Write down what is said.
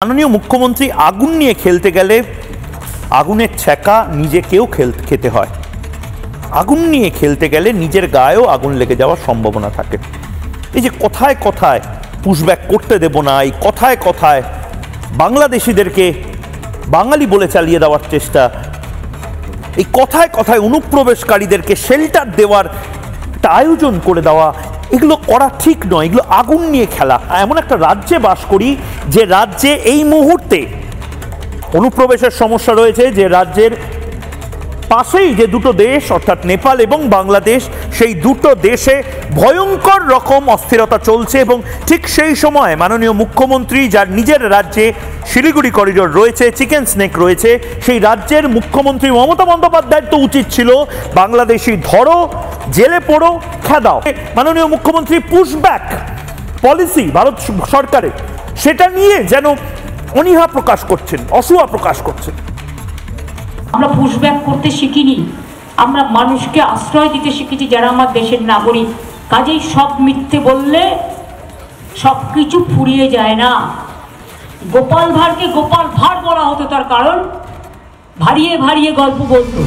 মাননীয় মুখ্যমন্ত্রী আগুন নিয়ে খেলতে গেলে আগুনের ছ্যাঁকা নিজেকেও খেতে হয়। আগুন নিয়ে খেলতে গেলে নিজের গায়েও আগুন লেগে যাওয়ার সম্ভাবনা থাকে। এই যে কথায় কথায় পুশব্যাক করতে দেব না, এই কথায় কথায় বাংলাদেশিদেরকে বাঙালি বলে চালিয়ে দেওয়ার চেষ্টা, এই কথায় কথায় অনুপ্রবেশকারীদেরকে শেল্টার দেওয়ার একটা আয়োজন করে দেওয়া, এগুলো করা ঠিক নয়। এগুলো আগুন নিয়ে খেলা। এমন একটা রাজ্যে বাস করি যে রাজ্যে এই মুহূর্তে অনুপ্রবেশের সমস্যা রয়েছে, যে রাজ্যের পাশেই যে দুটো দেশ অর্থাৎ নেপাল এবং বাংলাদেশ, সেই দুটো দেশে ভয়ঙ্কর রকম অস্থিরতা চলছে। এবং ঠিক সেই সময় মাননীয় মুখ্যমন্ত্রী, যার নিজের রাজ্যে শিলিগুড়ি করিডোর রয়েছে, চিকেন স্নেক রয়েছে, সেই রাজ্যের মুখ্যমন্ত্রী মমতা বন্দ্যোপাধ্যায়ের তো উচিত ছিল বাংলাদেশি ধরো, জেলে পড়ো, খেদাও। মাননীয় মুখ্যমন্ত্রী পুশব্যাক পলিসি ভারত সরকারের, সেটা নিয়ে যেন অনীহা প্রকাশ করছেন, অসূয়া প্রকাশ করছেন। আমরা পুশব্যাক করতে শিখিনি, আমরা মানুষকে আশ্রয় দিতে শিখেছি যারা আমার দেশের নাগরিক। কাজেই সব মিথ্যে বললে সব কিছু ফুরিয়ে যায় না। গোপাল ভাঁড়কে গোপাল ভাঁড় বলা হতো, তার কারণ ভারিয়ে ভারিয়ে গল্প বলতো।